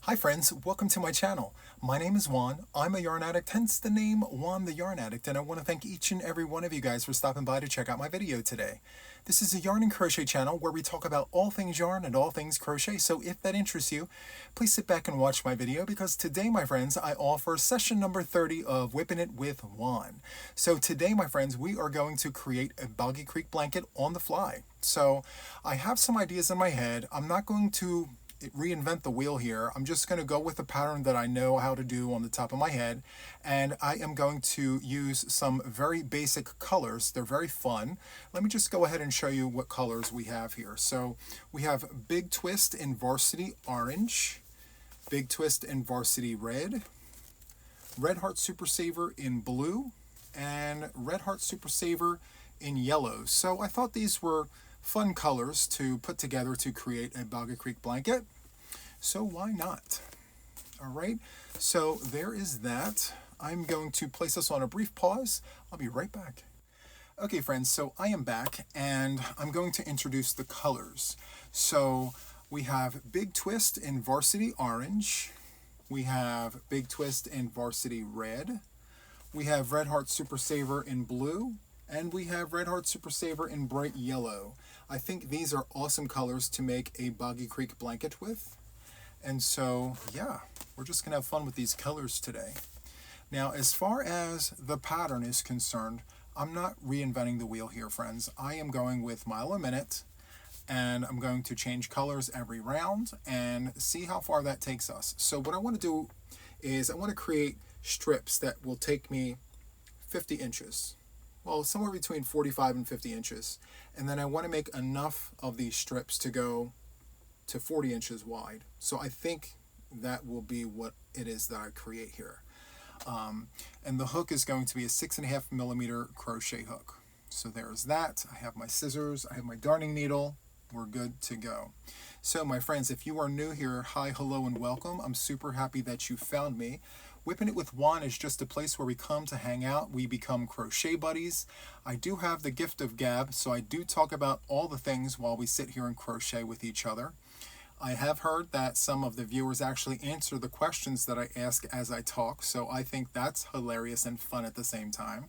Hi friends, welcome to my channel. My name is Juan. I'm a yarn addict, hence the name Juan the Yarn Addict, and I want to thank each and every one of you guys for stopping by to check out my video today. This is a yarn and crochet channel where we talk about all things yarn and all things crochet, so if that interests you, please sit back and watch my video because today, my friends, I offer session number 30 of Whipping It with Juan. So today, my friends, we are going to create a Boggy Creek blanket on the fly. So I have some ideas in my head. I'm not going to reinvent the wheel here. I'm just going to go with the pattern that I know how to do on the top of my head, and I am going to use some very basic colors. They're very fun. Let me just go ahead and show you what colors we have here. So we have Big Twist in Varsity Orange, Big Twist in Varsity Red, Red Heart Super Saver in Blue, and Red Heart Super Saver in Yellow. So I thought these were fun colors to put together to create a Boggy Creek blanket. So why not? All right, so there is that. I'm going to place this on a brief pause. I'll be right back. Okay, friends, so I am back and I'm going to introduce the colors. So we have Big Twist in Varsity Orange. We have Big Twist in Varsity Red. We have Red Heart Super Saver in Blue. And we have Red Heart Super Saver in Bright Yellow. I think these are awesome colors to make a Boggy Creek blanket with. And so, yeah, we're just going to have fun with these colors today. Now, as far as the pattern is concerned, I'm not reinventing the wheel here, friends. I am going with mile a minute, and I'm going to change colors every round and see how far that takes us. So what I want to do is I want to create strips that will take me 50 inches. Well, somewhere between 45 and 50 inches. And then I want to make enough of these strips to go to 40 inches wide. So I think that will be what it is that I create here. And the hook is going to be a 6.5 millimeter crochet hook. So there's that. I have my scissors, I have my darning needle. We're good to go. So my friends, if you are new here, hi, hello, and welcome. I'm super happy that you found me. Whipping It with Juan is just a place where we come to hang out. We become crochet buddies. I do have the gift of gab, so I do talk about all the things while we sit here and crochet with each other. I have heard that some of the viewers actually answer the questions that I ask as I talk, so I think that's hilarious and fun at the same time.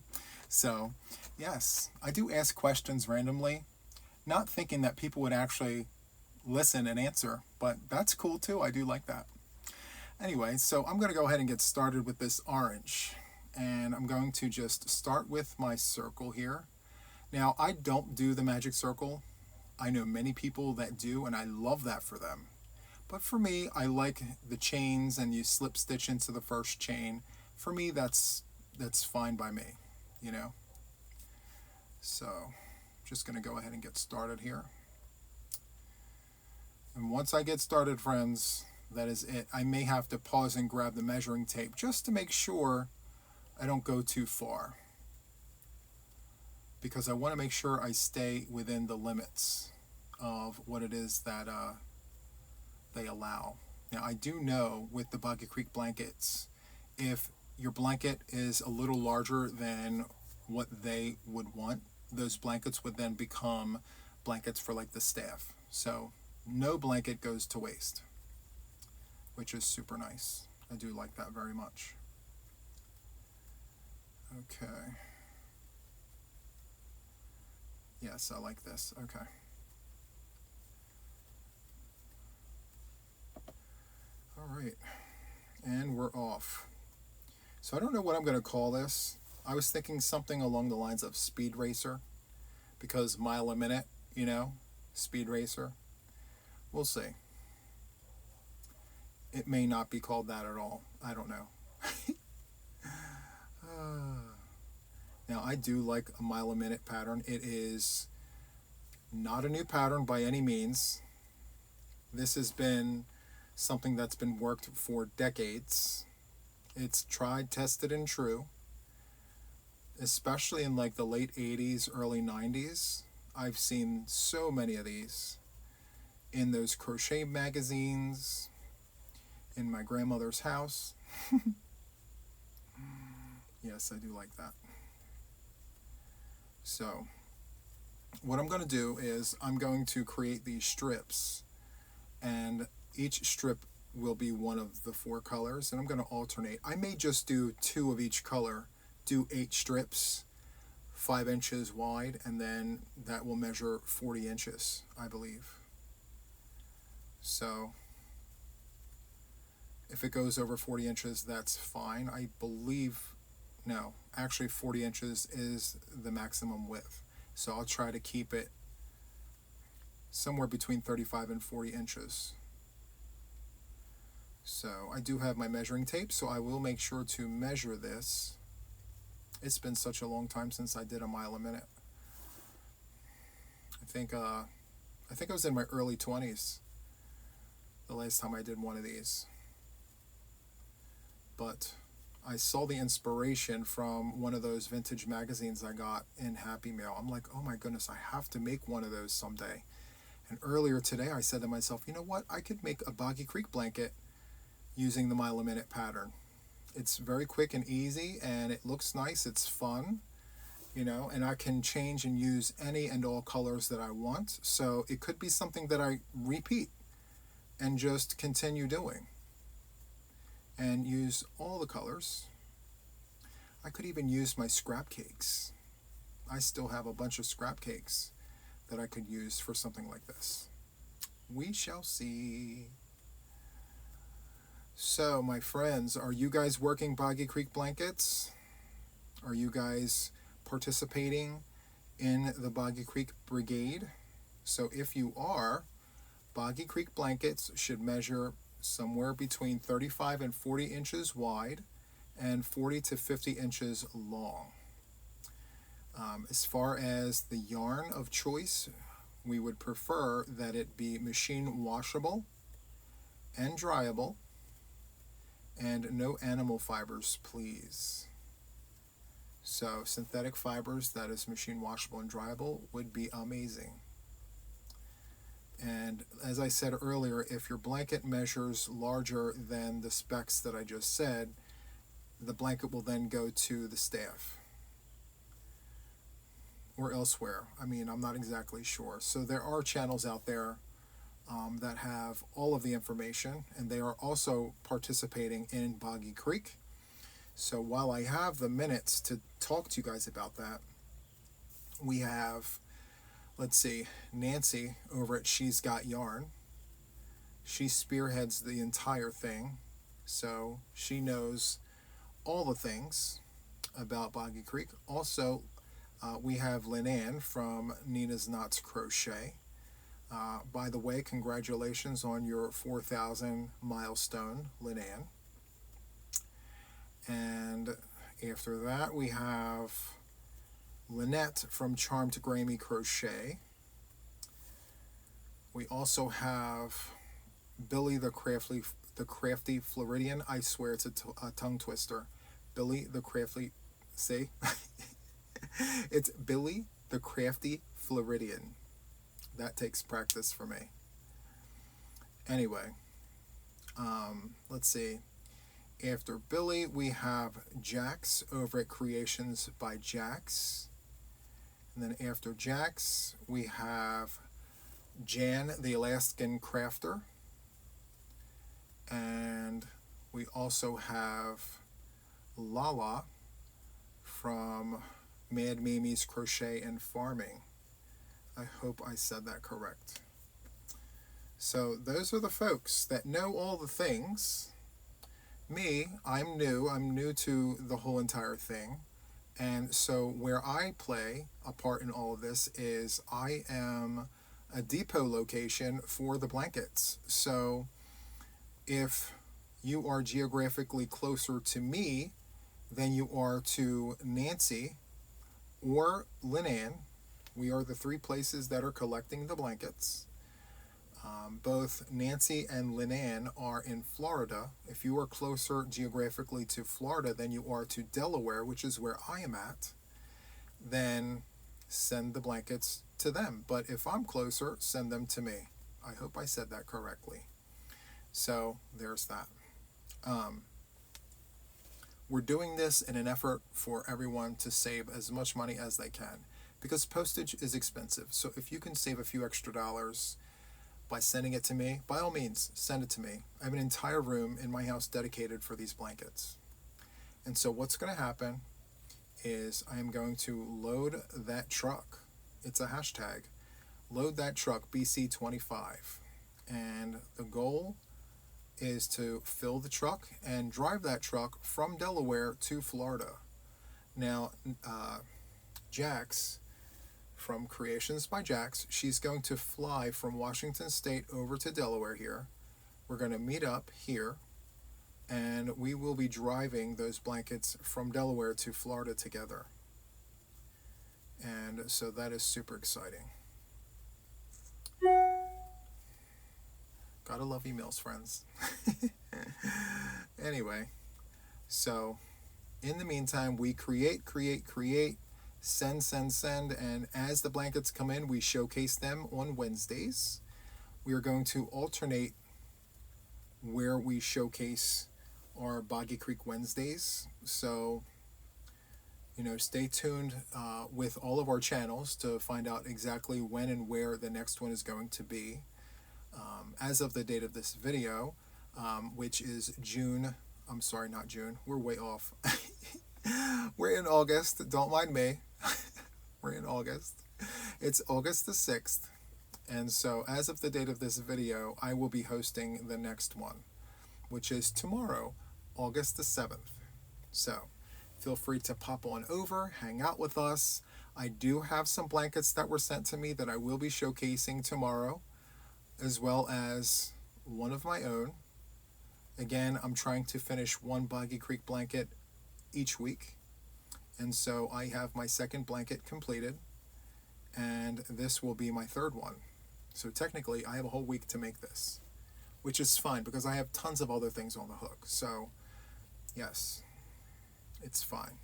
So, yes, I do ask questions randomly, not thinking that people would actually listen and answer, but that's cool too. I do like that. Anyway, so I'm going to go ahead and get started with this orange. And I'm going to just start with my circle here. Now, I don't do the magic circle. I know many people that do, and I love that for them. But for me, I like the chains, and you slip stitch into the first chain. For me, that's fine by me, you know. So, just going to go ahead and get started here. And once I get started, friends, that is it. I may have to pause and grab the measuring tape just to make sure I don't go too far, because I want to make sure I stay within the limits of what it is that they allow. Now, I do know with the Boggy Creek blankets, if your blanket is a little larger than what they would want, those blankets would then become blankets for like the staff. So no blanket goes to waste, which is super nice. I do like that very much. Okay. Yes, I like this. Okay. All right. And we're off. So I don't know what I'm going to call this. I was thinking something along the lines of Speed Racer, because mile a minute, you know, Speed Racer. We'll see. It may not be called that at all. I don't know. Now, I do like a mile a minute pattern. It is not a new pattern by any means. This has been something that's been worked for decades. It's tried, tested, and true. Especially in like the late 80s, early 90s. I've seen so many of these in those crochet magazines, in my grandmother's house. Yes, I do like that. So what I'm going to do is I'm going to create these strips, and each strip will be one of the 4 colors, and I'm going to alternate. I may just do 2 of each color, do 8 strips, 5 inches wide, and then that will measure 40 inches, I believe. So if it goes over 40 inches, that's fine. I believe, no, actually 40 inches is the maximum width. So I'll try to keep it somewhere between 35 and 40 inches. So I do have my measuring tape, so I will make sure to measure this. It's been such a long time since I did a mile a minute. I think I was in my early 20s the last time I did one of these. But I saw the inspiration from one of those vintage magazines I got in Happy Mail. I'm like, oh my goodness, I have to make one of those someday. And earlier today I said to myself, you know what, I could make a Boggy Creek blanket using the mile a minute pattern. It's very quick and easy, and it looks nice, it's fun, you know, and I can change and use any and all colors that I want. So it could be something that I repeat and just continue doing and use all the colors. I could even use my scrap cakes. I still have a bunch of scrap cakes that I could use for something like this. We shall see. So, my friends, are you guys working Boggy Creek blankets? Are you guys participating in the Boggy Creek Brigade? So if you are, Boggy Creek blankets should measure somewhere between 35 and 40 inches wide and 40 to 50 inches long. As far as the yarn of choice, we would prefer that it be machine washable and dryable, and no animal fibers, please. So synthetic fibers that is machine washable and dryable would be amazing. And as I said earlier, if your blanket measures larger than the specs that I just said, the blanket will then go to the staff or elsewhere. I mean, I'm not exactly sure. So there are channels out there that have all of the information, and they are also participating in Boggy Creek. So while I have the minutes to talk to you guys about that, we have, let's see, Nancy over at She's Got Yarn. She spearheads the entire thing, so she knows all the things about Boggy Creek. Also, we have Lynn from Nina's Knots Crochet. By the way, congratulations on your 4,000 milestone, Lynn. And after that, we have Lynette from Charmed Grammy Crochet. We also have Billy the Crafty Floridian. I swear it's a tongue twister. Billy the Crafty, see? It's Billy the Crafty Floridian. That takes practice for me. Anyway, let's see. After Billy, we have Jax over at Creations by Jax. And then after Jax, we have Jan, the Alaskan Crafter. And we also have Lala from Mad Mimi's Crochet and Farming. I hope I said that correct. So those are the folks that know all the things. Me, I'm new to the whole entire thing. And so where I play a part in all of this is I am a depot location for the blankets. So if you are geographically closer to me than you are to Nancy or Lynn, we are the 3 places that are collecting the blankets. Both Nancy and Lynn are in Florida. If you are closer geographically to Florida than you are to Delaware, which is where I am at, then send the blankets to them. But if I'm closer, send them to me. I hope I said that correctly. So there's that. We're doing this in an effort for everyone to save as much money as they can, because postage is expensive. So if you can save a few extra dollars, by sending it to me, by all means, send it to me. I have an entire room in my house dedicated for these blankets. And so what's going to happen is I am going to load that truck. It's a hashtag. Load that truck BC25. And the goal is to fill the truck and drive that truck from Delaware to Florida. Now, Jax from Creations by Jax, she's going to fly from Washington State over to Delaware here. We're going to meet up here, and we will be driving those blankets from Delaware to Florida together. And so that is super exciting. Gotta love emails, friends. Anyway, so in the meantime, we create, send, and as the blankets come in, we showcase them on Wednesdays. We are going to alternate where we showcase our Boggy Creek Wednesdays. So, stay tuned with all of our channels to find out exactly when and where the next one is going to be. As of the date of this video, which is not June, we're way off. We're in August, don't mind me. We're in August. It's August the 6th, and so as of the date of this video, I will be hosting the next one, which is tomorrow, August the 7th. So, feel free to pop on over, hang out with us. I do have some blankets that were sent to me that I will be showcasing tomorrow, as well as one of my own. Again, I'm trying to finish one Boggy Creek blanket each week, and so I have my second blanket completed, and this will be my third one. So technically, I have a whole week to make this, which is fine because I have tons of other things on the hook. So, yes, it's fine.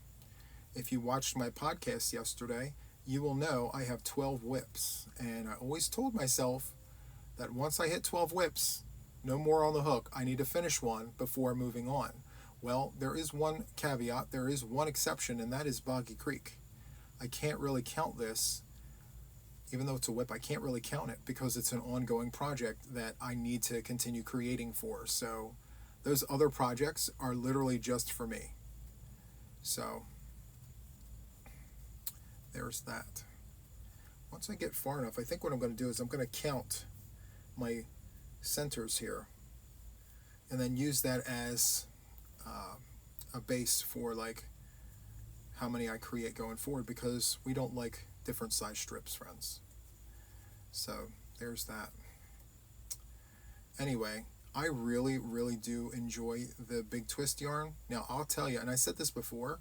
If you watched my podcast yesterday, you will know I have 12 WIPs, and I always told myself that once I hit 12 WIPs, no more on the hook. I need to finish one before moving on. Well, there is one caveat, there is one exception, and that is Boggy Creek. I can't really count this, even though it's a WIP, I can't really count it because it's an ongoing project that I need to continue creating for. So those other projects are literally just for me. So there's that. Once I get far enough, I think what I'm going to do is I'm going to count my centers here and then use that as a base for like how many I create going forward, because we don't like different size strips, friends. So there's that. Anyway, I really do enjoy the big twist yarn. Now I'll tell you, and I said this before,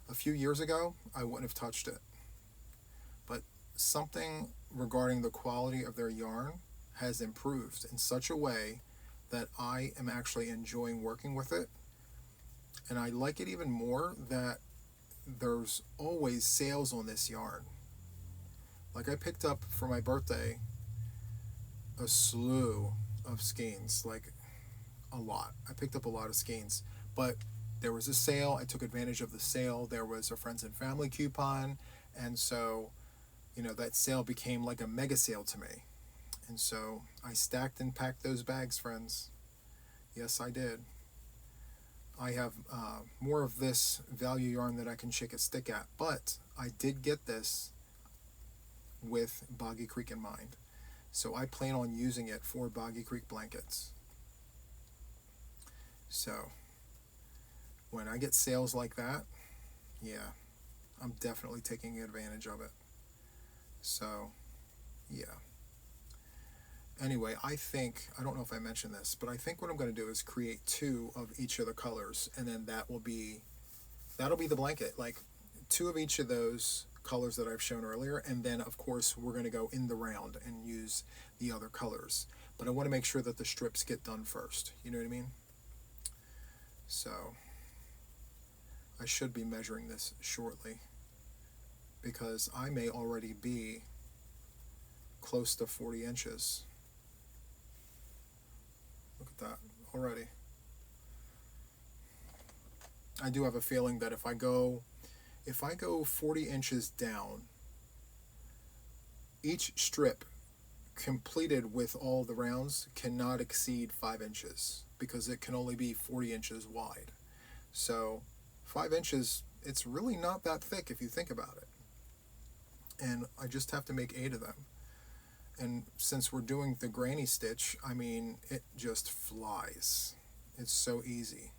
a few years ago I wouldn't have touched it, but something regarding the quality of their yarn has improved in such a way that I am actually enjoying working with it. And I like it even more that there's always sales on this yarn. Like I picked up for my birthday a slew of skeins, like a lot. I picked up a lot of skeins, but there was a sale. I took advantage of the sale. There was a friends and family coupon, and so that sale became like a mega sale to me. And so I stacked and packed those bags, friends. Yes, I did. I have more of this value yarn that I can shake a stick at, but I did get this with Boggy Creek in mind. So I plan on using it for Boggy Creek blankets. So when I get sales like that, yeah, I'm definitely taking advantage of it. So, yeah. Anyway, I don't know if I mentioned this, but I think what I'm going to do is create 2 of each of the colors, and then that'll be the blanket, like 2 of each of those colors that I've shown earlier, and then of course we're going to go in the round and use the other colors. But I want to make sure that the strips get done first, you know what I mean? So I should be measuring this shortly, because I may already be close to 40 inches. Look at that already. I do have a feeling that if I go 40 inches down, each strip completed with all the rounds cannot exceed 5 inches because it can only be 40 inches wide. So 5 inches, it's really not that thick if you think about it. And I just have to make 8 of them. And since we're doing the granny stitch, I mean, it just flies. It's so easy.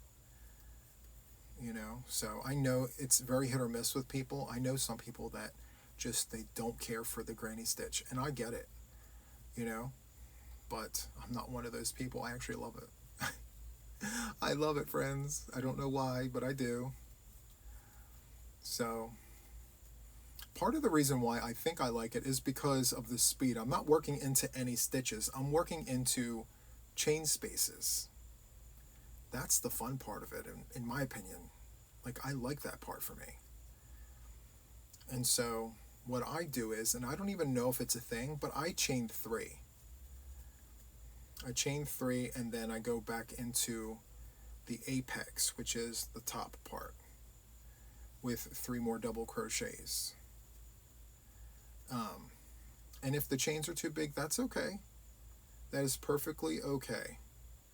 You know, so I know it's very hit or miss with people. I know some people that just, they don't care for the granny stitch, and I get it, you know, but I'm not one of those people. I actually love it. I love it, friends. I don't know why, but I do. So part of the reason why I think I like it is because of the speed. I'm not working into any stitches. I'm working into chain spaces. That's the fun part of it, in my opinion. Like, I like that part for me. And so what I do is, and I don't even know if it's a thing, but I chain 3. I chain 3, and then I go back into the apex, which is the top part, with 3 more double crochets. And if the chains are too big, that's okay. That is perfectly okay.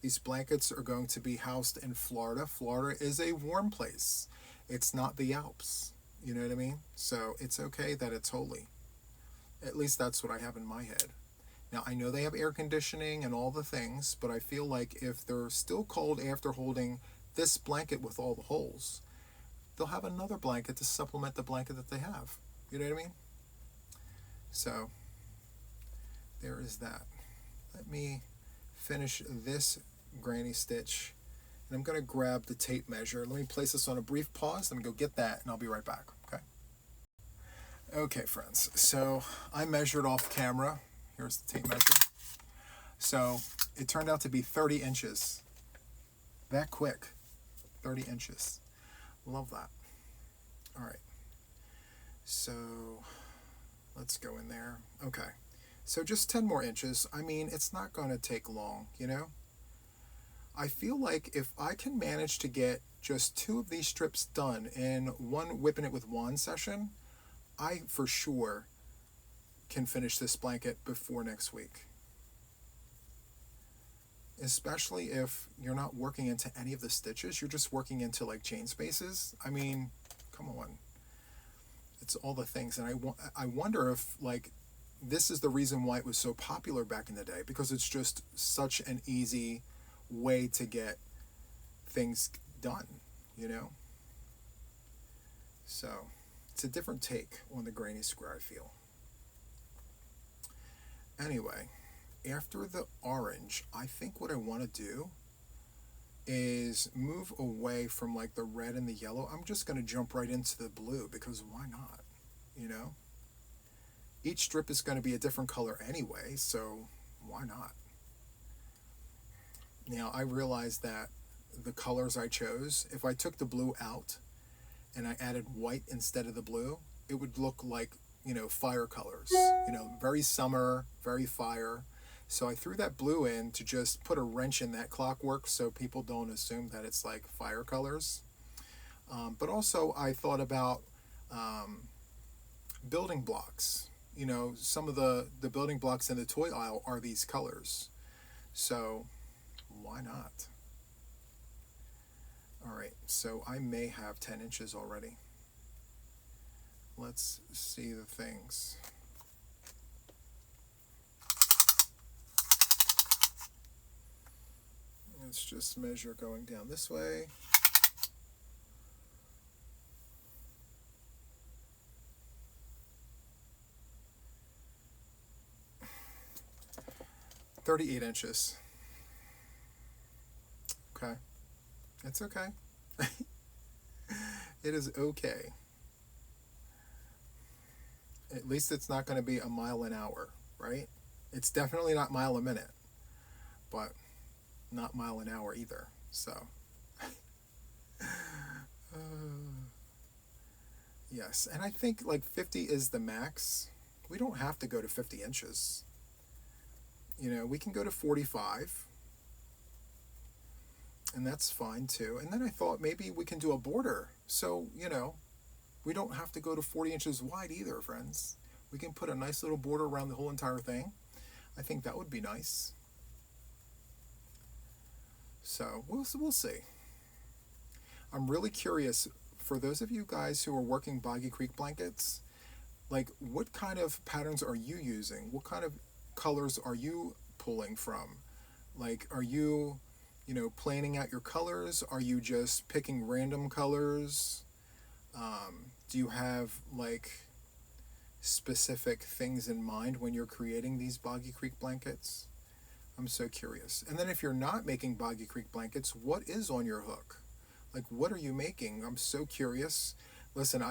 These blankets are going to be housed in Florida. Florida is a warm place. It's not the Alps. You know what I mean? So it's okay that it's holy. At least that's what I have in my head. Now, I know they have air conditioning and all the things, but I feel like if they're still cold after holding this blanket with all the holes, they'll have another blanket to supplement the blanket that they have. You know what I mean? So there is that. Let me finish this granny stitch, and I'm going to grab the tape measure. Let me place this on a brief pause. Let me go get that, and I'll be right back. Okay, friends, so I measured off camera. Here's the tape measure. So it turned out to be 30 inches. That quick. 30 inches. Love that. All right. So let's go in there. Okay. So just 10 more inches. I mean, it's not going to take long, you know? I feel like if I can manage to get just 2 of these strips done in one WIPn It with Juan session, I for sure can finish this blanket before next week. Especially if you're not working into any of the stitches, you're just working into like chain spaces. I mean, come on. It's all the things. And I wonder if like this is the reason why it was so popular back in the day, because it's just such an easy way to get things done, you know? So it's a different take on the granny square, I feel. Anyway, after the orange, I think what I want to do is move away from like the red and the yellow. I'm just going to jump right into the blue, because why not, you know? Each strip is going to be a different color anyway, so why not? Now, I realized that the colors I chose, if I took the blue out and I added white instead of the blue, it would look like, you know, fire colors, you know, very summer, very fire. So I threw that blue in to just put a wrench in that clockwork so people don't assume that it's like fire colors. But also I thought about building blocks. You know, some of the building blocks in the toy aisle are these colors. So why not? All right, so I may have 10 inches already. Let's see the things. Let's just measure going down this way. $38 inches. Okay. It's okay. It is okay. At least it's not going to be a mile an hour, right? It's definitely not mile a minute, but not mile an hour either. So, yes. And I think like 50 is the max. We don't have to go to 50 inches. You know, we can go to 45. And that's fine too. And then I thought maybe we can do a border. So, you know, we don't have to go to 40 inches wide either, friends. We can put a nice little border around the whole entire thing. I think that would be nice. So we'll see. I'm really curious, for those of you guys who are working Boggy Creek blankets, like, what kind of patterns are you using? What kind of colors are you pulling from? Like, are you, planning out your colors? Are you just picking random colors? Do you have, like, specific things in mind when you're creating these Boggy Creek blankets? I'm so curious. And then if you're not making Boggy Creek blankets, what is on your hook? Like, what are you making? I'm so curious. Listen,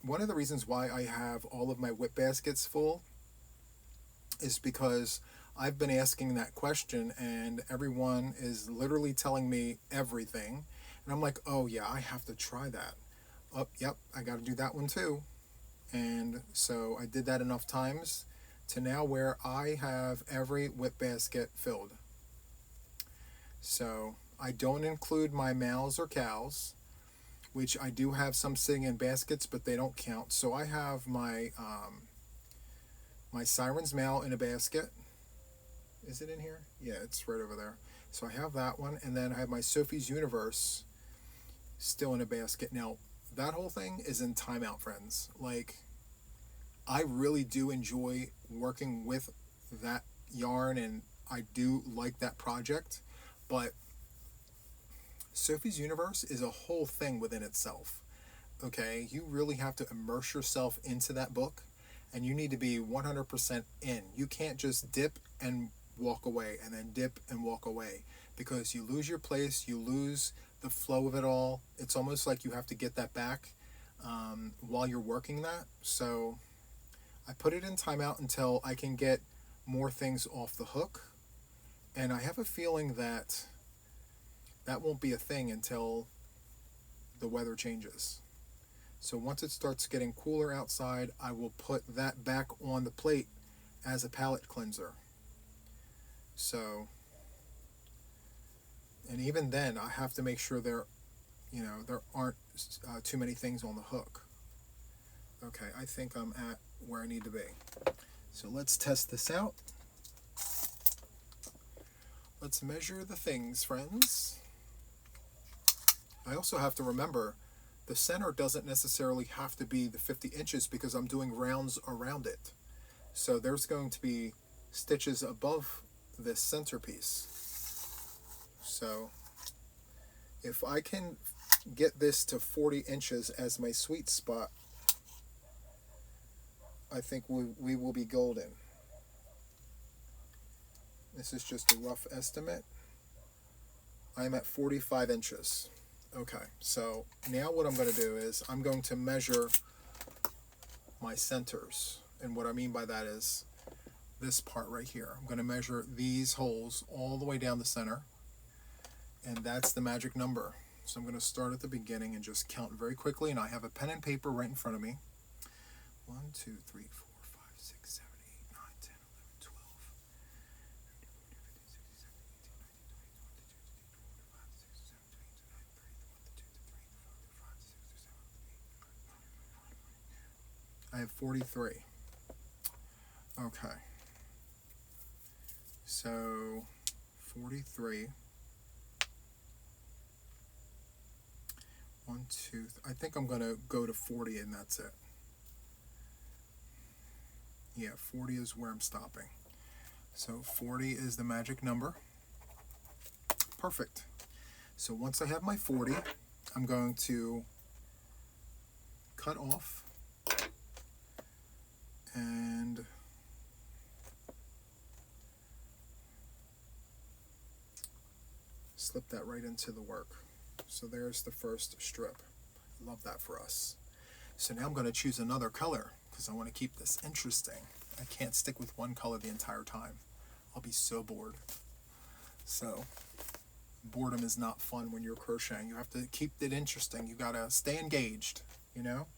one of the reasons why I have all of my WIP baskets full is because I've been asking that question, and everyone is literally telling me everything. And I'm like, oh yeah, I have to try that. Oh, yep, I got to do that one too. And so I did that enough times to now where I have every WIP basket filled. So I don't include my males or cows, which I do have some sitting in baskets, but they don't count. So I have my my Siren's male in a basket. Is it in here? Yeah, it's right over there. So I have that one, and then I have my Sophie's Universe still in a basket. Now, that whole thing is in timeout, friends. Like, I really do enjoy working with that yarn, and I do like that project, but Sophie's Universe is a whole thing within itself. Okay, you really have to immerse yourself into that book, and you need to be 100% in. You can't just dip and walk away and then dip and walk away, because you lose your place, you lose the flow of it all. It's almost like you have to get that back while you're working that. So I put it in timeout until I can get more things off the hook, and I have a feeling that that won't be a thing until the weather changes. So once it starts getting cooler outside, I will put that back on the plate as a palette cleanser. So, and even then, I have to make sure there aren't too many things on the hook. Okay, I think I'm at where I need to be. So let's test this out. Let's measure the things, friends. I also have to remember the center doesn't necessarily have to be the 50 inches because I'm doing rounds around it. So there's going to be stitches above this centerpiece. So if I can get this to 40 inches as my sweet spot, I think we will be golden. This is just a rough estimate. I'm at 45 inches. Okay, so now what I'm going to do is I'm going to measure my centers. And what I mean by that is this part right here. I'm going to measure these holes all the way down the center. And that's the magic number. So I'm going to start at the beginning and just count very quickly. And I have a pen and paper right in front of me. 1, 2, 3, 4, 5, 6, 7, 8, 9, 10, 11, 12. I have 43. Okay. So 43. 1, 2. I think I'm going to go to 40 and that's it. Yeah, 40 is where I'm stopping. So 40 is the magic number. Perfect. So once I have my 40, I'm going to cut off and slip that right into the work. So there's the first strip. Love that for us. So now I'm going to choose another color because I want to keep this interesting. I can't stick with one color the entire time. I'll be so bored. So boredom is not fun when you're crocheting. You have to keep it interesting. You got to stay engaged, you know?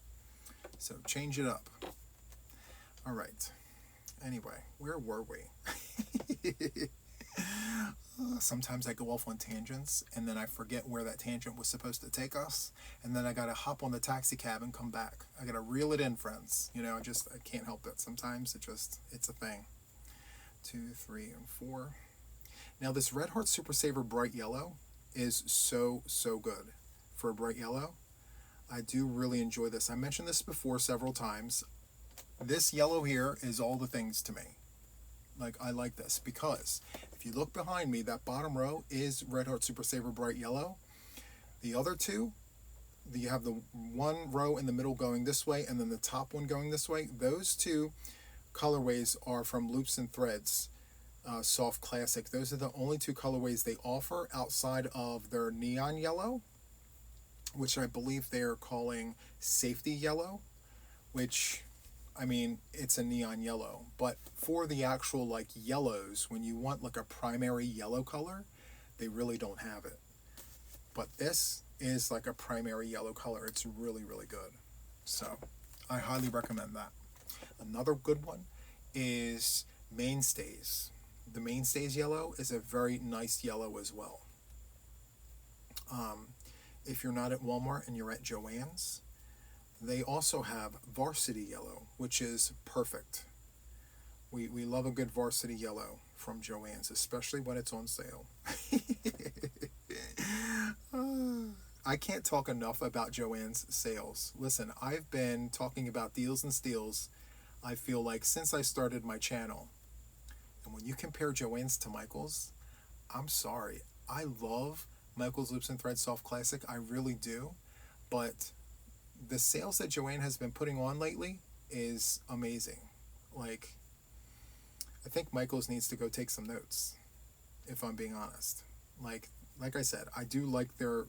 So change it up. All right. Anyway, where were we? Sometimes I go off on tangents and then I forget where that tangent was supposed to take us, and then I gotta hop on the taxi cab and come back. I gotta reel it in, friends. You know, I can't help it. Sometimes it's a thing. 2, 3, and 4. Now this Red Heart Super Saver Bright Yellow is so good for a bright yellow. I do really enjoy this. I mentioned this before several times. This yellow here is all the things to me. Like, I like this because if you look behind me, that bottom row is Red Heart Super Saver Bright Yellow. The other two, you have the one row in the middle going this way and then the top one going this way. Those two colorways are from Loops and Threads Soft Classic. Those are the only two colorways they offer outside of their neon yellow, which I believe they are calling Safety Yellow, which, I mean, it's a neon yellow. But for the actual, like, yellows, when you want, like, a primary yellow color, they really don't have it. But this is, like, a primary yellow color. It's really good. So, I highly recommend that. Another good one is Mainstays. The Mainstays yellow is a very nice yellow as well. If you're not at Walmart and you're at Joann's, they also have Varsity Yellow, which is perfect. We love a good Varsity Yellow from Joann's, especially when it's on sale. I can't talk enough about Joann's sales. Listen, I've been talking about deals and steals, I feel like, since I started my channel. And when you compare Joann's to Michael's, I'm sorry. I love Michael's Loops and Threads Soft Classic. I really do. But the sales that Joann has been putting on lately is amazing. Like, I think Michael's needs to go take some notes, if I'm being honest. Like I said, I do like their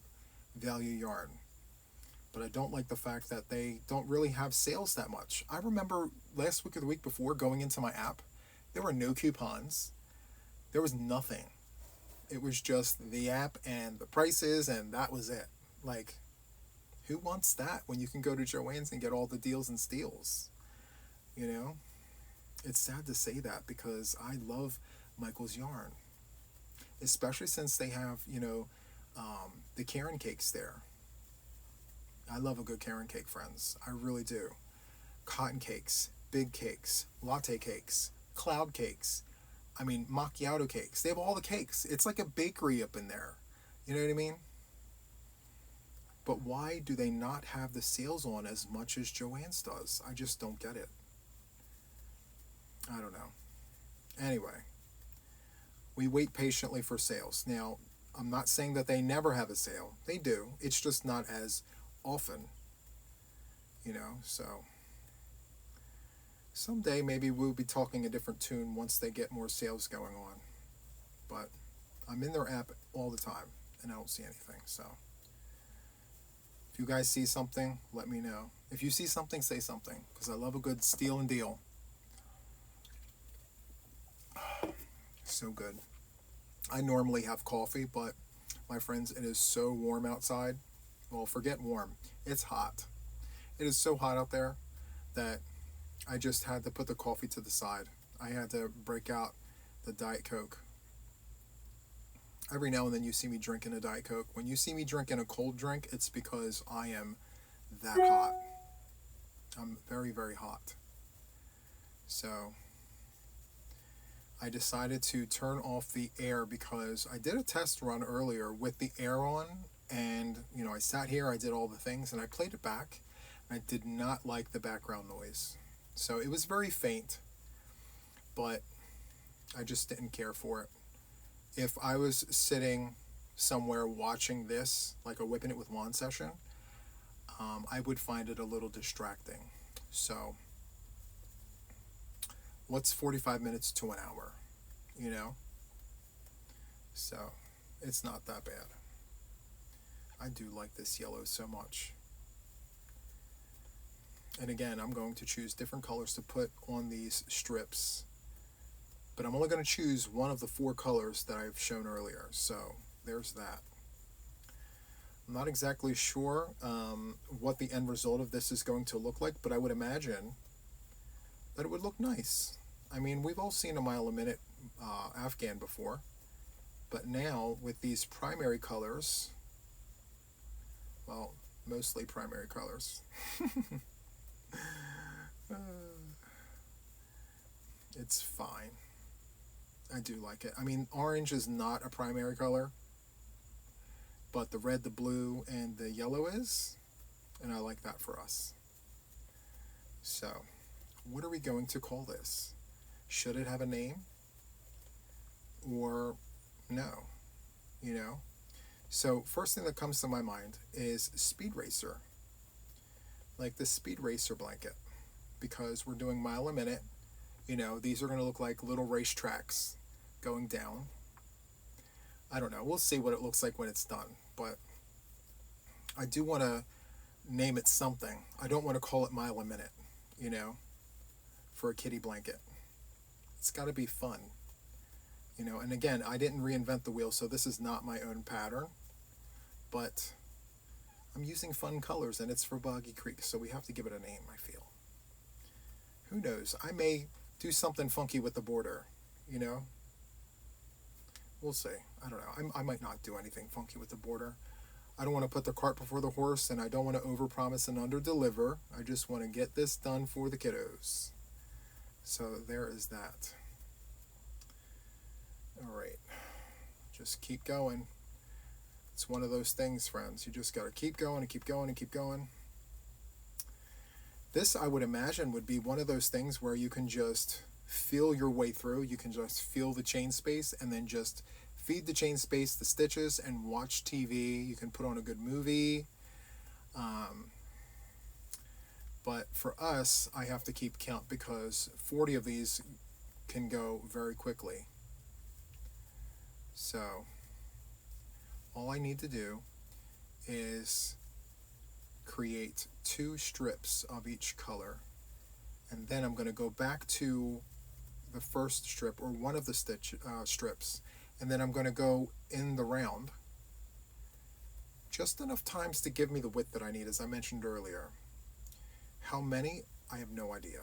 value yarn, but I don't like the fact that they don't really have sales that much. I remember last week or the week before going into my app, there were no coupons. There was nothing. It was just the app and the prices, and that was it. Like, who wants that when you can go to Joann's and get all the deals and steals? You know? It's sad to say that because I love Michael's yarn. Especially since they have, you know, the Karen cakes there. I love a good Karen cake, friends. I really do. Cotton cakes, big cakes, latte cakes, cloud cakes. I mean, macchiato cakes. They have all the cakes. It's like a bakery up in there. You know what I mean? But why do they not have the sales on as much as Joann's does? I just don't get it. I don't know. Anyway, we wait patiently for sales. Now, I'm not saying that they never have a sale. They do. It's just not as often. You know, so someday maybe we'll be talking a different tune once they get more sales going on. But I'm in their app all the time and I don't see anything. So if you guys see something, let me know. If you see something, say something, because I love a good steal and deal. So good. I normally have coffee, but my friends, it is so warm outside. Well, forget warm. It's hot. It is so hot out there that I just had to put the coffee to the side. I had to break out the Diet Coke. Every now and then you see me drinking a Diet Coke. When you see me drinking a cold drink, it's because I am that hot. I'm very hot. So I decided to turn off the air because I did a test run earlier with the air on, and you know, I sat here, I did all the things, and I played it back. I did not like the background noise. So it was very faint, but I just didn't care for it. If I was sitting somewhere watching this, like a WIPn It with Juan session, I would find it a little distracting. So what's 45 minutes to an hour, you know? So it's not that bad. I do like this yellow so much. And again, I'm going to choose different colors to put on these strips. But I'm only going to choose one of the 4 colors that I've shown earlier. So there's that. I'm not exactly sure what the end result of this is going to look like, but I would imagine that it would look nice. I mean, we've all seen a mile a minute Afghan before. But now, with these primary colors, well, mostly primary colors. It's fine. I do like it. I mean, orange is not a primary color, but the red, the blue, and the yellow is, and I like that for us. So, what are we going to call this? Should it have a name? Or no? You know? So, first thing that comes to my mind is Speed Racer. Like the Speed Racer blanket. Because we're doing mile a minute. You know, these are going to look like little racetracks going down. I don't know. We'll see what it looks like when it's done. But I do want to name it something. I don't want to call it mile a minute, you know, for a kitty blanket. It's got to be fun. You know, and again, I didn't reinvent the wheel, so this is not my own pattern. But I'm using fun colors, and it's for Boggy Creek, so we have to give it a name, I feel. Who knows? I may do something funky with the border, you know? We'll see. I don't know. I might not do anything funky with the border. I don't want to put the cart before the horse, and I don't want to overpromise and underdeliver. I just want to get this done for the kiddos. So there is that. All right. Just keep going. It's one of those things, friends. You just got to keep going and keep going and keep going. This, I would imagine, would be one of those things where you can just feel your way through. You can just feel the chain space and then just feed the chain space, the stitches, and watch TV. You can put on a good movie. But for us, I have to keep count because 40 of these can go very quickly. So all I need to do is create 2 strips of each color, and then I'm going to go back to the first strip or one of the strips, and then I'm going to go in the round just enough times to give me the width that I need, as I mentioned earlier. How many? I have no idea.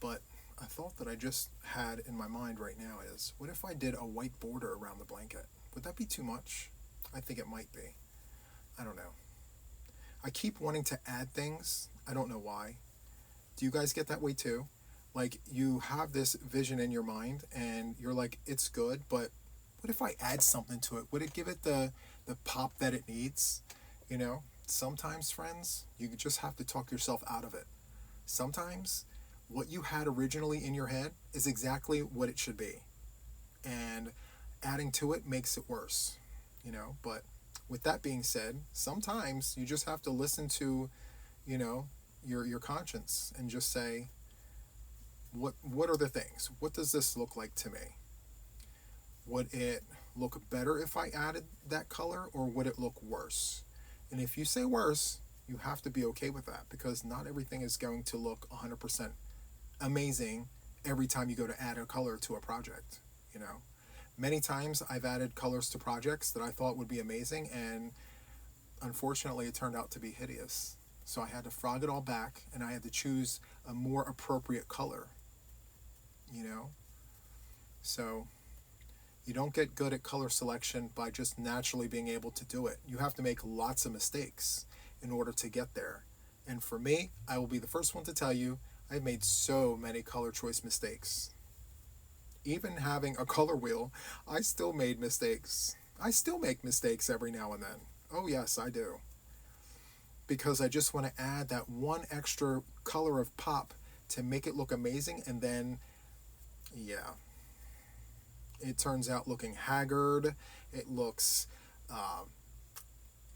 But a thought that I just had in my mind right now is, what if I did a white border around the blanket? Would that be too much? I think it might be. I don't know. I keep wanting to add things. I don't know why. Do you guys get that way too? Like, you have this vision in your mind and you're like, it's good, but what if I add something to it? Would it give it the pop that it needs? You know, sometimes, friends, you just have to talk yourself out of it. Sometimes what you had originally in your head is exactly what it should be. And adding to it makes it worse, you know. But with that being said, sometimes you just have to listen to, you know, your conscience and just say, what are the things? What does this look like to me? Would it look better if I added that color, or would it look worse? And if you say worse, you have to be okay with that, because not everything is going to look 100% amazing every time you go to add a color to a project, you know. Many times I've added colors to projects that I thought would be amazing, and unfortunately it turned out to be hideous. So I had to frog it all back, and I had to choose a more appropriate color, you know. So you don't get good at color selection by just naturally being able to do it. You have to make lots of mistakes in order to get there. And for me, I will be the first one to tell you, I've made so many color choice mistakes. Even having a color wheel, I still made mistakes. I still make mistakes every now and then. Oh yes, I do. Because I just want to add that one extra color of pop to make it look amazing, and then, yeah, it turns out looking haggard. It looks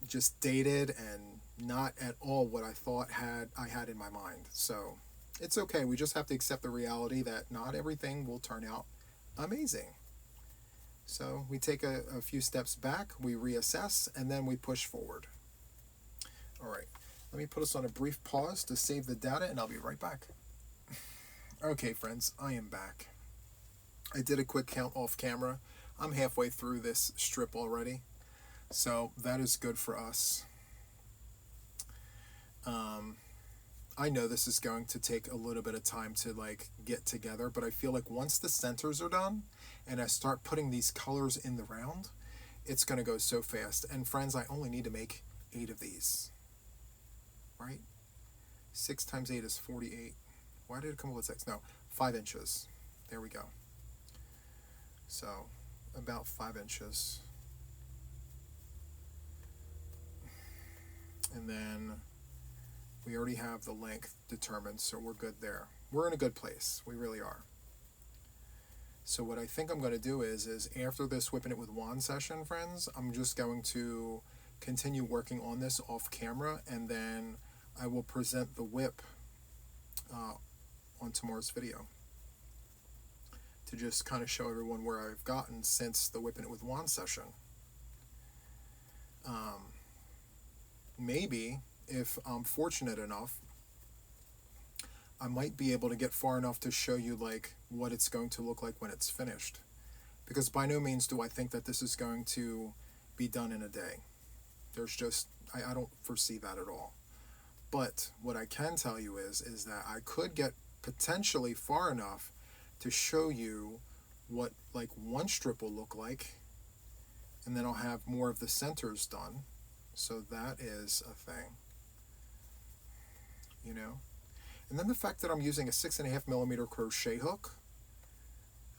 just dated and not at all what I thought I had in my mind. So it's okay. We just have to accept the reality that not everything will turn out amazing. So we take a few steps back, we reassess, and then we push forward. All right, let me put us on a brief pause to save the data, and I'll be right back. Okay, friends, I am back. I did a quick count off camera. I'm halfway through this strip already, so that is good for us. I know this is going to take a little bit of time to like get together, but I feel like once the centers are done and I start putting these colors in the round, it's going to go so fast. And friends, I only need to make 8 of these, right? 6 times 8 is 48. Why did it come up with 6? No, 5 inches. There we go. So about 5 inches. And then we already have the length determined, so we're good there. We're in a good place. We really are. So what I think I'm going to do is after this WIPn It with Juan session, friends, I'm just going to continue working on this off camera, and then I will present the WIP on tomorrow's video to just kind of show everyone where I've gotten since the WIPn It with Juan session. Maybe, if I'm fortunate enough, I might be able to get far enough to show you like what it's going to look like when it's finished. Because by no means do I think that this is going to be done in a day. There's just, I don't foresee that at all. But what I can tell you is that I could get potentially far enough to show you what like one strip will look like, and then I'll have more of the centers done. So that is a thing, you know. And then the fact that I'm using a 6.5mm crochet hook,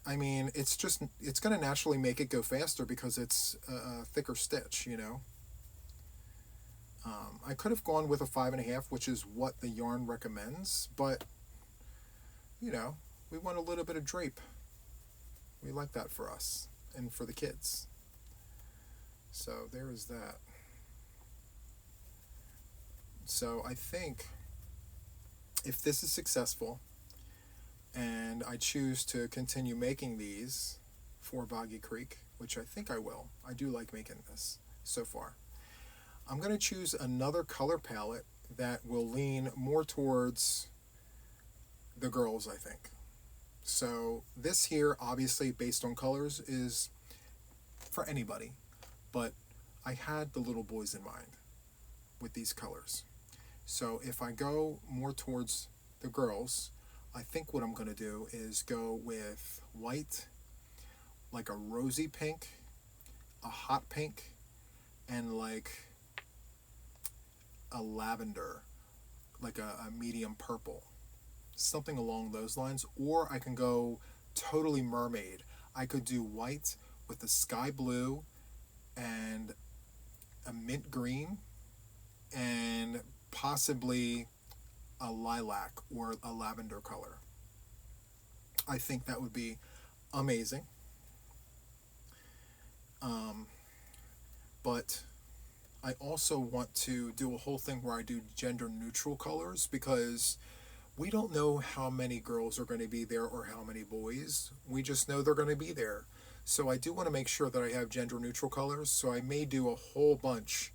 I mean, it's going to naturally make it go faster because it's a thicker stitch, you know. I could have gone with a 5.5, which is what the yarn recommends, but, you know, we want a little bit of drape. We like that for us and for the kids. So there is that. So I think if this is successful and I choose to continue making these for Boggy Creek, which I think I will, I do like making this so far, I'm going to choose another color palette that will lean more towards the girls, I think. So this here, obviously based on colors, is for anybody, but I had the little boys in mind with these colors. So if I go more towards the girls, I think what I'm going to do is go with white, like a rosy pink, a hot pink, and like a lavender, like a medium purple. Something along those lines. Or I can go totally mermaid. I could do white with a sky blue and a mint green and possibly a lilac or a lavender color. I think that would be amazing. But I also want to do a whole thing where I do gender neutral colors, because we don't know how many girls are going to be there or how many boys. We just know they're going to be there. So I do want to make sure that I have gender neutral colors. So I may do a whole bunch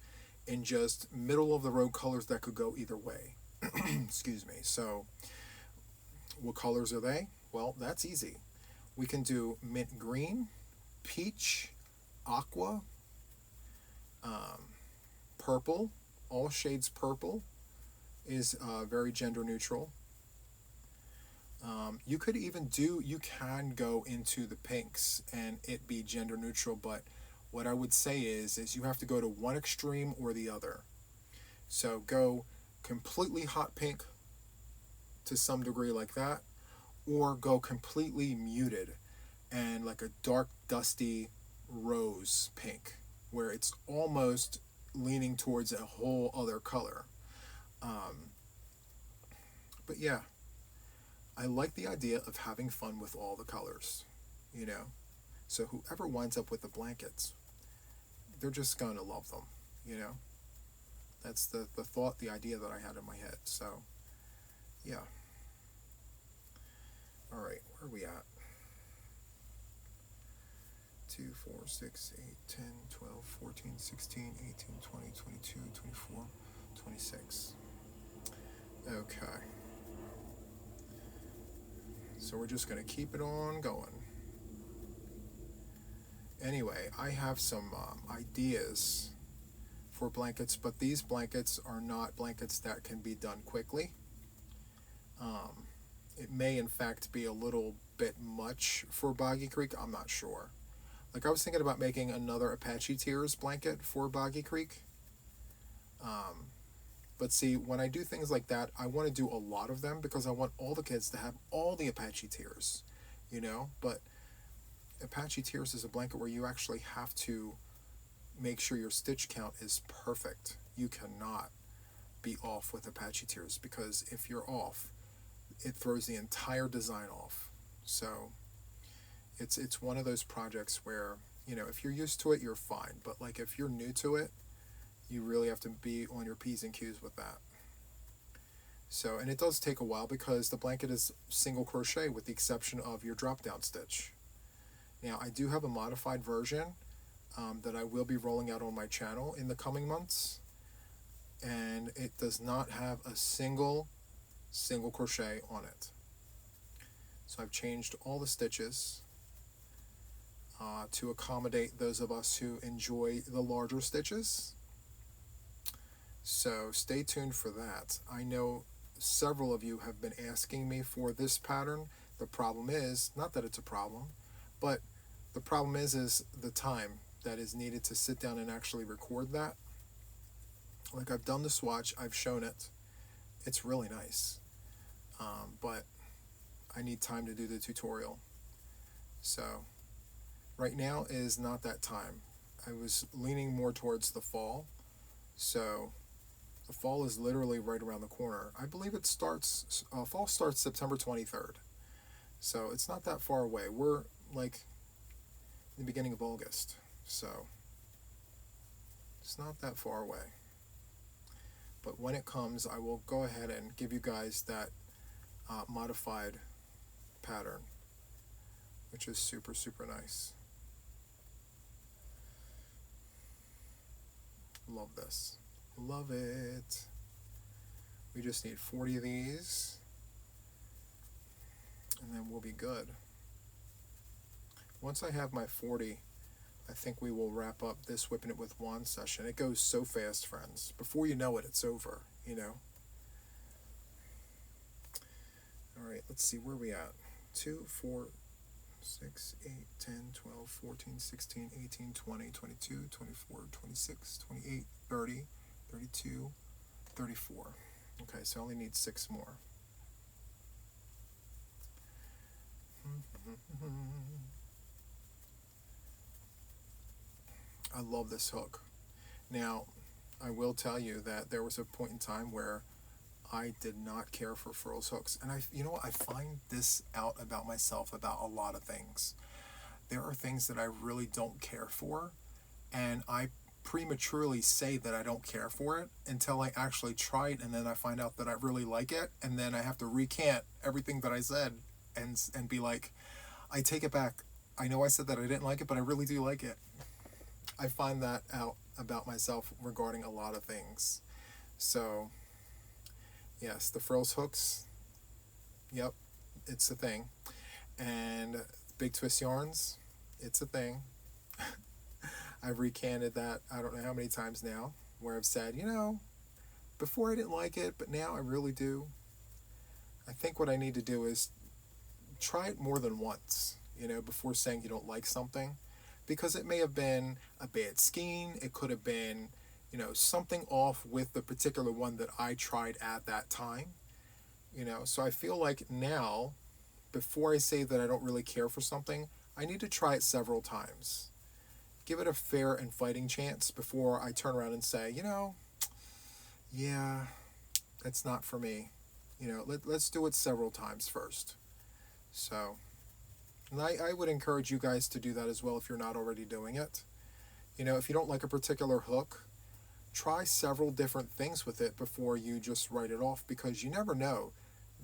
in just middle of the road colors that could go either way. Excuse me. So what colors are they? Well, that's easy. We can do mint green, peach, aqua, purple. All shades purple is very gender neutral. You can go into the pinks and it be gender neutral, but what I would say is you have to go to one extreme or the other. So go completely hot pink to some degree like that, or go completely muted and like a dark dusty rose pink where it's almost leaning towards a whole other color. But yeah, I like the idea of having fun with all the colors, you know. So whoever winds up with the blankets, they're just going to love them, you know. That's the thought, the idea that I had in my head. So, yeah. All right, where are we at? 2, 4, 6, 8, 10, 12, 14, 16, 18, 20, 22, 24, 26. Okay. So we're just going to keep it on going. Anyway, I have some ideas for blankets, but these blankets are not blankets that can be done quickly. It may in fact be a little bit much for Boggy Creek, I'm not sure. Like I was thinking about making another Apache Tears blanket for Boggy Creek. But see, when I do things like that, I want to do a lot of them because I want all the kids to have all the Apache Tears. you know, but Apache Tears is a blanket where you actually have to make sure your stitch count is perfect. You cannot be off with Apache Tears, because if you're off, it throws the entire design off. So it's one of those projects where, you know, if you're used to it, you're fine. But like if you're new to it, you really have to be on your P's and Q's with that. So, and it does take a while because the blanket is single crochet with the exception of your drop down stitch. Now I do have a modified version that I will be rolling out on my channel in the coming months, and it does not have a single crochet on it. So I've changed all the stitches to accommodate those of us who enjoy the larger stitches. So stay tuned for that. I know several of you have been asking me for this pattern. The problem is, not that it's a problem, but the problem is the time that is needed to sit down and actually record that. Like I've done the swatch, I've shown it. It's really nice. But I need time to do the tutorial. So right now is not that time. I was leaning more towards the fall. So the fall is literally right around the corner. I believe it starts, fall starts September 23rd. So it's not that far away. We're like in the beginning of August. So it's not that far away. But when it comes, I will go ahead and give you guys that modified pattern, which is super, super nice. Love this. Love it. We just need 40 of these, and then we'll be good. Once I have my 40, I think we will wrap up this WIPn It with Juan session. It goes so fast, friends. Before you know it, it's over, you know. All right, let's see, where are we at? 2, 4, 6, 8, 10, 12, 14, 16, 18, 20, 22, 24, 26, 28, 30, 32, 34. Okay, so I only need 6 more. I love this hook. Now, I will tell you that there was a point in time where I did not care for furls hooks. And you know what? I find this out about myself about a lot of things. There are things that I really don't care for, and I prematurely say that I don't care for it until I actually try it, and then I find out that I really like it, and then I have to recant everything that I said and be like, I take it back. I know I said that I didn't like it, but I really do like it. I find that out about myself regarding a lot of things. So yes, the frills hooks, yep, it's a thing. And big twist yarns, it's a thing. I've recanted that I don't know how many times now, where I've said, you know, before I didn't like it, but now I really do. I think what I need to do is try it more than once, you know, before saying you don't like something. Because it may have been a bad skein, it could have been, you know, something off with the particular one that I tried at that time. You know, so I feel like now, before I say that I don't really care for something, I need to try it several times. Give it a fair and fighting chance before I turn around and say, you know, yeah, that's not for me. You know, let's do it several times first. So, and I would encourage you guys to do that as well if you're not already doing it. You know, if you don't like a particular hook, try several different things with it before you just write it off, because you never know.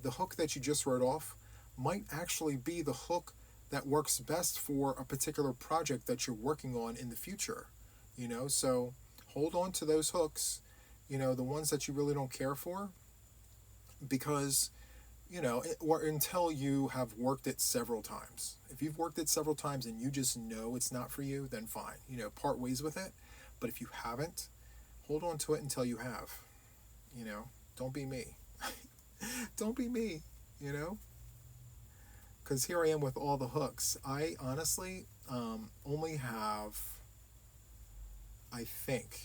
The hook that you just wrote off might actually be the hook that works best for a particular project that you're working on in the future. You know, so hold on to those hooks, you know, the ones that you really don't care for, because, you know, or until you have worked it several times. If you've worked it several times and you just know it's not for you, then fine, you know, part ways with it. But if you haven't, hold on to it until you have. You know, don't be me. Don't be me, you know? Because here I am with all the hooks. I honestly only have, I think,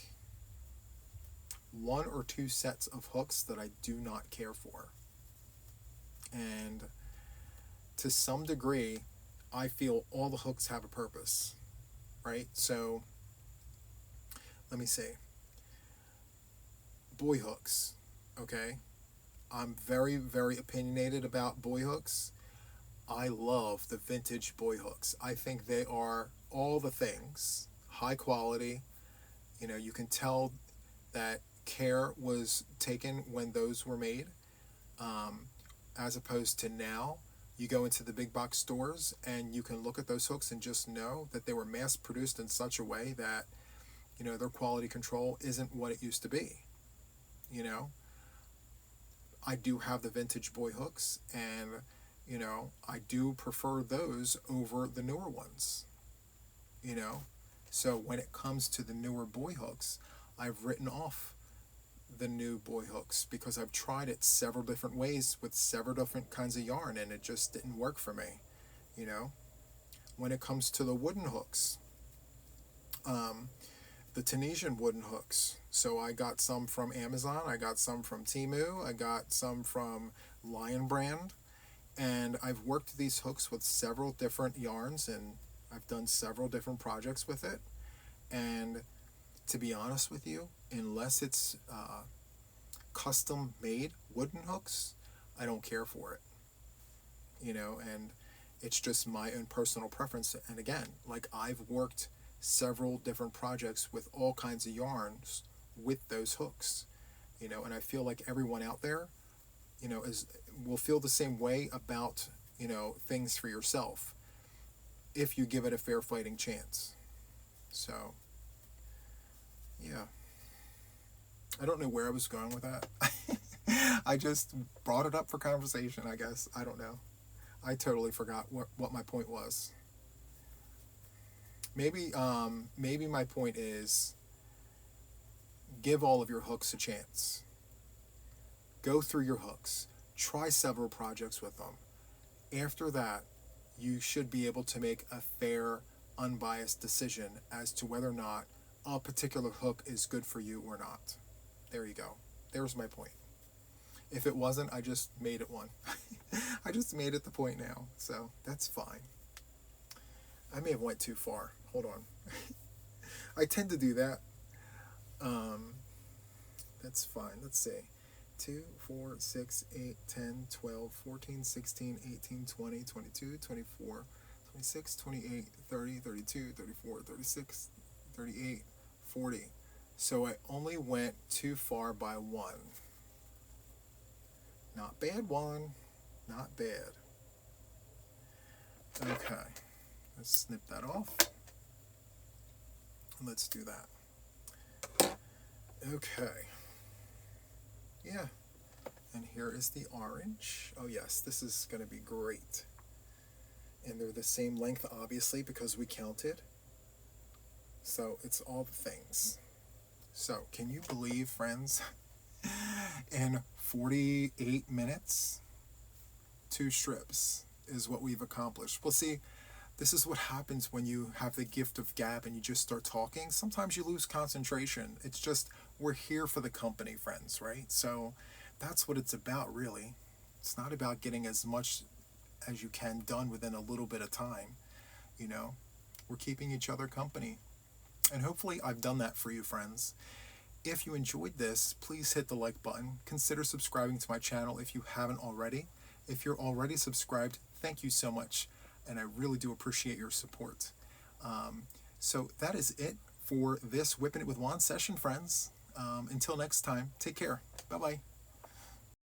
1 or 2 sets of hooks that I do not care for. And to some degree, I feel all the hooks have a purpose, right? So let me see. Boy hooks, okay? I'm very, very opinionated about boy hooks. I love the vintage boy hooks. I think they are all the things. High quality. You know, you can tell that care was taken when those were made, as opposed to now. You go into the big box stores and you can look at those hooks and just know that they were mass produced in such a way that, you know, their quality control isn't what it used to be. You know, I do have the vintage boy hooks, and, you know, I do prefer those over the newer ones. You know, so when it comes to the newer boy hooks, I've written off the new boy hooks because I've tried it several different ways with several different kinds of yarn, and it just didn't work for me. You know, when it comes to the wooden hooks, the Tunisian wooden hooks. So I got some from Amazon, I got some from Temu, I got some from Lion Brand, and I've worked these hooks with several different yarns, and I've done several different projects with it. And to be honest with you, unless it's custom made wooden hooks, I don't care for it. You know, and it's just my own personal preference. And again, like, I've worked several different projects with all kinds of yarns with those hooks, you know, and I feel like everyone out there, you know, will feel the same way about, you know, things for yourself if you give it a fair fighting chance. So yeah, I don't know where I was going with that. I just brought it up for conversation, I guess. I don't know. I totally forgot what my point was. Maybe my point is, give all of your hooks a chance. Go through your hooks. Try several projects with them. After that, you should be able to make a fair, unbiased decision as to whether or not a particular hook is good for you or not. There you go. There's my point. If it wasn't, I just made it one. I just made it the point now, so that's fine. I may have went too far. Hold on. I tend to do that. That's fine. Let's see. 2, 4, 6, 8, 10, 12, 14, 16, 18, 20, 22, 24, 26, 28, 30, 32, 34, 36, 38, 40. So I only went too far by 1. Not bad, 1. Not bad. Okay. Let's snip that off. Let's do that. Okay. Yeah. And here is the orange. Oh yes, this is going to be great. And they're the same length, obviously, because we counted. So it's all the things. So can you believe, friends, in 48 minutes, 2 strips is what we've accomplished. Well, see, this is what happens when you have the gift of gab and you just start talking. Sometimes you lose concentration. It's just, we're here for the company, friends, right? So that's what it's about, really. It's not about getting as much as you can done within a little bit of time. You know, we're keeping each other company. And hopefully I've done that for you, friends. If you enjoyed this, please hit the like button. Consider subscribing to my channel if you haven't already. If you're already subscribed, thank you so much. And I really do appreciate your support. So that is it for this Whipping It with Juan session, friends. Until next time, take care. Bye-bye.